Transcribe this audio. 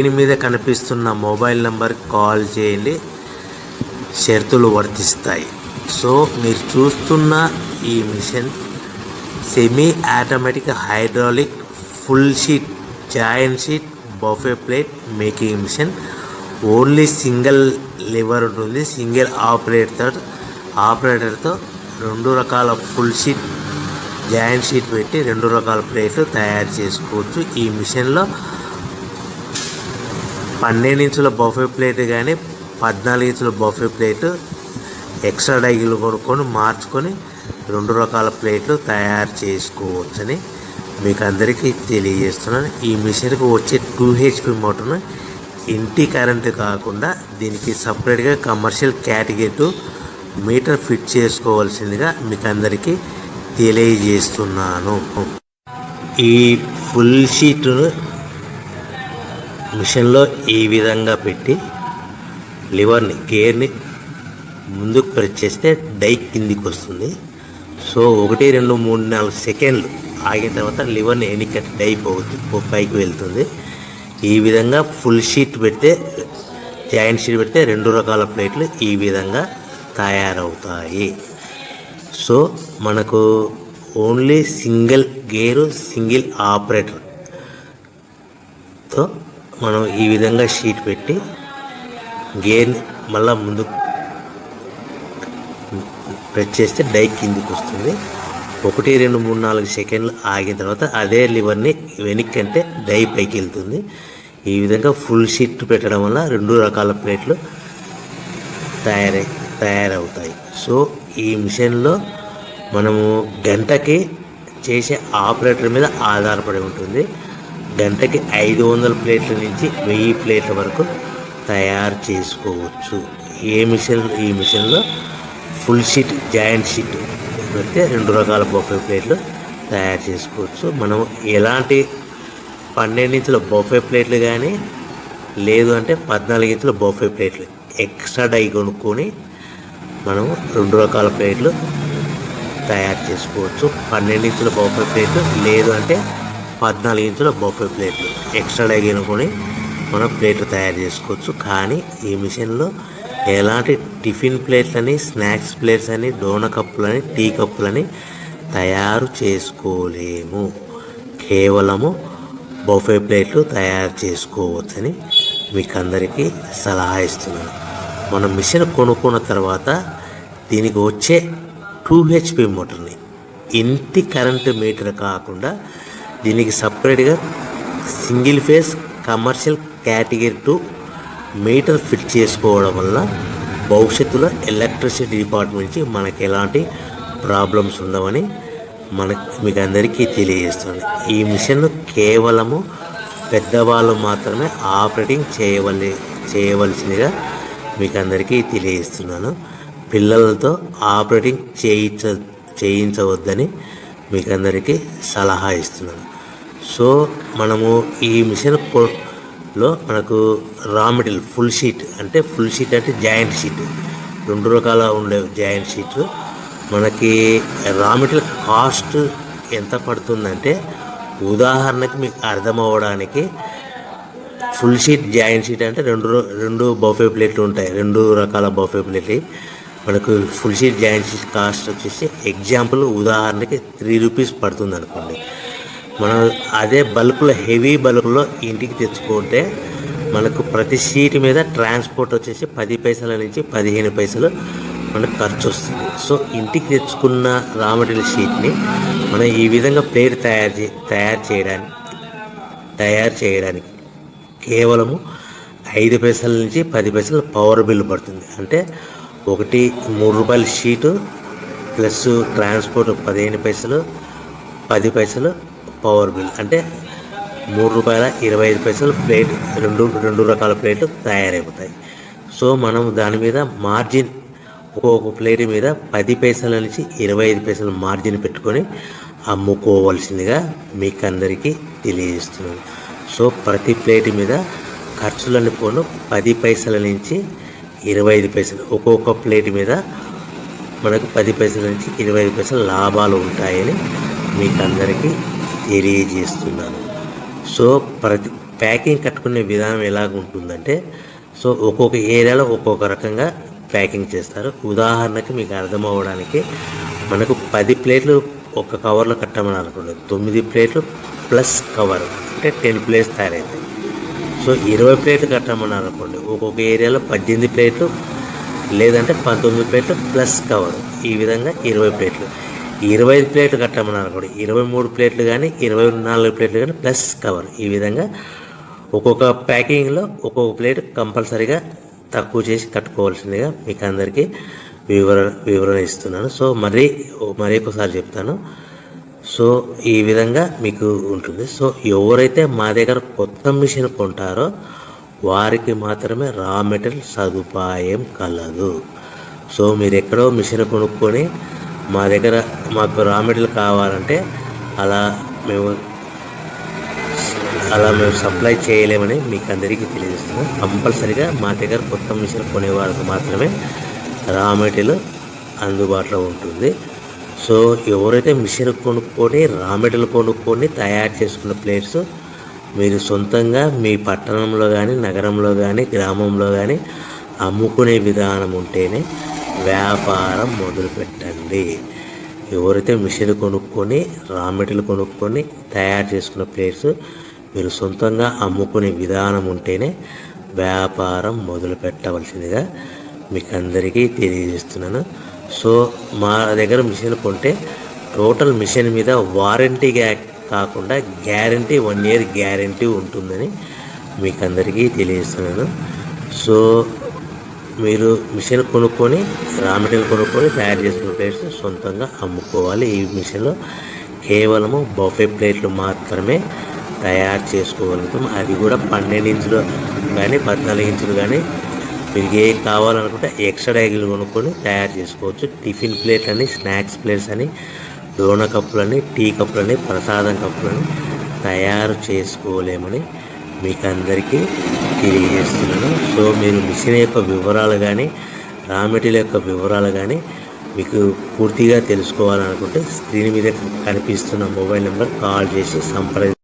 దీని మీద కనిపిస్తున్న మొబైల్ నంబర్కి కాల్ చేయండి, షరతులు వర్తిస్తాయి. సో మీరు చూస్తున్న ఈ machine semi automatic hydraulic full sheet joint sheet buffet plate making machine. Only single lever ఉంటుంది. సింగిల్ ఆపరేటర్తో 2 రకాల ఫుల్ షీట్ జాయింట్ షీట్ పెట్టి 2 రకాల ప్లేట్లు తయారు చేసుకోవచ్చు. ఈ మిషన్లో 12 ఇంచుల బఫే ప్లేట్ కానీ 14 ఇంచుల బఫే ప్లేట్ ఎక్స్ట్రా డైలు కొనుక్కొని మార్చుకొని 2 రకాల ప్లేట్లు తయారు చేసుకోవచ్చని మీకు అందరికీ తెలియజేస్తున్నాను. ఈ మిషన్కి వచ్చే 2 HP మోటార్ను ఇంటి కరెంటు కాకుండా దీనికి సపరేట్గా కమర్షియల్ కేటగిరీ 2 మీటర్ ఫిట్ చేసుకోవాల్సిందిగా మీకు అందరికీ తెలియజేస్తున్నాను. ఈ ఫుల్ షీట్ను మిషన్లో ఈ విధంగా పెట్టి గేర్ని ముందుకు ప్రెస్ చేస్తే డై కిందికి వస్తుంది. సో 1, 2, 3, 4 సెకండ్లు ఆగిన తర్వాత లివర్ని ఎన్నికట్టి డై పైకి వెళ్తుంది. ఈ విధంగా ఫుల్ షీట్ పెడితే జాయింట్ షీట్ పెడితే 2 రకాల ప్లేట్లు ఈ విధంగా తయారవుతాయి. సో మనకు ఓన్లీ సింగిల్ గేరు సింగిల్ ఆపరేటర్తో మనం ఈ విధంగా షీట్ పెట్టి గేర్ని మళ్ళీ ముందు ప్రెస్ చేస్తే డై కిందికి వస్తుంది. 1, 2, 3, 4 సెకండ్లు ఆగిన తర్వాత అదే లివర్ని వెనక్కి అంటే డై పైకి వెళ్తుంది. ఈ విధంగా ఫుల్ షీట్ పెట్టడం వల్ల 2 రకాల ప్లేట్లు తయారవుతాయి. సో ఈ మిషన్లో మనము గంటకి చేసే ఆపరేటర్ మీద ఆధారపడి ఉంటుంది. గంటకి 500 ప్లేట్ల నుంచి 1000 ప్లేట్ల వరకు తయారు చేసుకోవచ్చు. ఈ మిషన్లో ఫుల్ షీట్ జాయింట్ షీట్ పెడితే 2 రకాల బఫే ప్లేట్లు తయారు చేసుకోవచ్చు. మనం ఎలాంటి 12 ఇంచుల బఫే ప్లేట్లు కానీ లేదు అంటే 14 ఇంచుల బఫే ప్లేట్లు ఎక్స్ట్రా డై కొనుక్కొని మనం 2 రకాల ప్లేట్లు తయారు చేసుకోవచ్చు. 12 ఇంచుల బఫే ప్లేట్లు లేదు అంటే 14 ఇంచుల బఫే ప్లేట్లు ఎక్స్ట్రా డై కొనుక్కొని మనం ప్లేట్లు తయారు చేసుకోవచ్చు. కానీ ఈ మిషన్లో ఎలాంటి టిఫిన్ ప్లేట్లని, స్నాక్స్ ప్లేట్స్ అని, డోన కప్పులని, టీ కప్పులని తయారు చేసుకోలేము. కేవలము బఫే ప్లేట్లు తయారు చేసుకోవచ్చని మీకు అందరికీ సలహా ఇస్తున్నాను. మనం మిషన్ కొనుక్కున్న తర్వాత దీనికి వచ్చే 2 HP మోటార్ని ఇంటి కరెంటు మీటర్ కాకుండా దీనికి సపరేట్గా single phase commercial category 2 metre fit చేసుకోవడం వల్ల భవిష్యత్తులో ఎలక్ట్రిసిటీ డిపార్ట్మెంట్ నుంచి మనకి ఎలాంటి ప్రాబ్లమ్స్ ఉండవని మీకు అందరికీ తెలియజేస్తుంది. ఈ మిషన్ కేవలము పెద్దవాళ్ళు మాత్రమే ఆపరేటింగ్ చేయవలసిందిగా మీకు అందరికీ తెలియజేస్తున్నాను. పిల్లలతో ఆపరేటింగ్ చేయించవద్దని మీకు అందరికీ సలహా ఇస్తున్నాను. సో మనము ఈ మిషన్లో మనకు రా మెటీరియల్ ఫుల్ షీట్ అంటే జాయింట్ షీట్ 2 రకాల ఉండే జాయింట్ షీట్ మనకి రా మెటీరియల్ కాస్ట్ ఎంత పడుతుందంటే ఉదాహరణకి మీకు అర్థమవ్వడానికి ఫుల్ షీట్ జాయింట్ షీట్ అంటే 2 బఫే ప్లేట్లు ఉంటాయి. 2 రకాల బఫే ప్లేట్లు మనకు full sheet joint sheet cost వచ్చేసి ఎగ్జాంపుల్ ఉదాహరణకి 3 రూపీస్ పడుతుంది అనుకోండి. మనం అదే బల్క్లో హెవీ బల్క్లో ఇంటికి తెచ్చుకుంటే మనకు ప్రతి షీట్ మీద ట్రాన్స్పోర్ట్ వచ్చేసి 10 పైసల నుంచి 15 పైసలు మనకు ఖర్చు వస్తుంది. సో ఇంటికి తెచ్చుకున్న రా మెటీరియల్ షీట్ని మనం ఈ విధంగా ప్లేట్ తయారు చేయడానికి కేవలము 5 పైసల నుంచి 10 పైసలు పవర్ బిల్లు పడుతుంది. అంటే 3 రూపాయల షీటు ప్లస్ ట్రాన్స్పోర్ట్ 15 పైసలు 10 పైసలు పవర్ బిల్ అంటే 3 రూపాయల 25 పైసలు ప్లేట్ 2 రకాల ప్లేట్లు తయారైపోతాయి. సో మనం దాని మీద మార్జిన్ ఒక్కొక్క ప్లేట్ మీద 10 పైసల నుంచి 25 పైసలు మార్జిన్ పెట్టుకొని అమ్ముకోవాల్సిందిగా మీకు అందరికీ తెలియజేస్తున్నాను. సో ప్రతి ప్లేట్ మీద ఖర్చులను పోను 10 పైసల నుంచి 25 పైసలు ఒక్కొక్క ప్లేట్ మీద మనకు 10 పైసల నుంచి 25 పైసలు లాభాలు ఉంటాయని మీకు అందరికీ తెలియజేస్తున్నాను. సో ప్యాకింగ్ కట్టుకునే విధానం ఎలాగ ఉంటుందంటే, సో ఒక్కొక్క ఏరియాలో ఒక్కొక్క రకంగా ప్యాకింగ్ చేస్తారు. ఉదాహరణకి మీకు అర్థం అవ్వడానికి, మనకు 10 ప్లేట్లు ఒక కవర్లో కట్టమని అనుకోండి, 9 ప్లేట్లు ప్లస్ కవర్ అంటే 10 ప్లేట్స్ తయారవుతాయి. సో 20 ప్లేట్లు కట్టమని అనుకోండి, ఒక్కొక్క ఏరియాలో 18 ప్లేట్లు లేదంటే 19 ప్లేట్లు ప్లస్ కవర్, ఈ విధంగా 20 ప్లేట్లు. 25 ప్లేట్లు కట్టమని అనుకోండి, 23 ప్లేట్లు కానీ 24 ప్లేట్లు కానీ ప్లస్ కవర్, ఈ విధంగా ఒక్కొక్క ప్యాకింగ్లో ఒక్కొక్క ప్లేట్ కంపల్సరీగా తక్కువ చేసి కట్టుకోవాల్సిందిగా మీకు అందరికీ వివరణ ఇస్తున్నాను. సో మరి ఒకసారి చెప్తాను. సో ఈ విధంగా మీకు ఉంటుంది. సో ఎవరైతే మా దగ్గర కొత్త మిషన్ కొంటారో వారికి మాత్రమే రా మెటీరియల్ సదుపాయం కలదు. సో మీరు ఎక్కడో మిషన్ కొనుక్కొని మా దగ్గర మాకు రా మెటీరియల్ కావాలంటే అలా మేము సప్లై చేయలేమని మీకు అందరికీ తెలియజేస్తున్నాం. కంపల్సరిగా మా దగ్గర కొత్త మిషన్ కొనేవారికి మాత్రమే రా మెటీరియల్ అందుబాటులో ఉంటుంది. సో ఎవరైతే మిషన్ కొనుక్కొని రా మెటీరియల్ కొనుక్కొని తయారు చేసుకున్న ప్లేట్స్ మీరు సొంతంగా మీ పట్టణంలో కానీ నగరంలో కానీ గ్రామంలో కానీ అమ్ముకునే విధానం ఉంటేనే వ్యాపారం మొదలుపెట్టండి. ఎవరైతే మిషన్ కొనుక్కొని రా మెటీరియల్ కొనుక్కొని తయారు చేసుకున్న ప్లేట్స్ మీరు సొంతంగా అమ్ముకునే విధానం ఉంటేనే వ్యాపారం మొదలు పెట్టవలసిందిగా మీకు అందరికీ తెలియజేస్తున్నాను. సో మా దగ్గర మిషన్ కొంటే టోటల్ మిషన్ మీద వారంటీ కాకుండా గ్యారంటీ 1 year గ్యారంటీ ఉంటుందని మీకు అందరికీ తెలియజేస్తున్నాను. సో మీరు మిషన్ కొనుక్కొని రా మెటీరియల్ కొనుక్కొని తయారు చేసుకున్న ప్లేట్స్ సొంతంగా అమ్ముకోవాలి. ఈ మిషన్లో కేవలము బఫే ప్లేట్లు మాత్రమే తయారు చేసుకోగలుగుతాం. అది కూడా 12 ఇంచులు కానీ 14 ఇంచులు కానీ మీకు ఏ కావాలనుకుంటే ఎక్స్ట్రా డైగులు కొనుక్కొని తయారు చేసుకోవచ్చు. టిఫిన్ ప్లేట్లు అని, స్నాక్స్ ప్లేట్స్ అని, డోనా కప్పులని, టీ కప్పులని, ప్రసాదం కప్పులని తయారు చేసుకోలేమని మీకు అందరికీ తెలియజేస్తున్నాను. సో మీరు మిషన్ యొక్క వివరాలు కానీ రా మెటీరియల్ యొక్క వివరాలు కానీ మీకు పూర్తిగా తెలుసుకోవాలనుకుంటే స్క్రీన్ మీద కనిపిస్తున్న మొబైల్ నెంబర్ కాల్ చేసి సంప్రదించండి.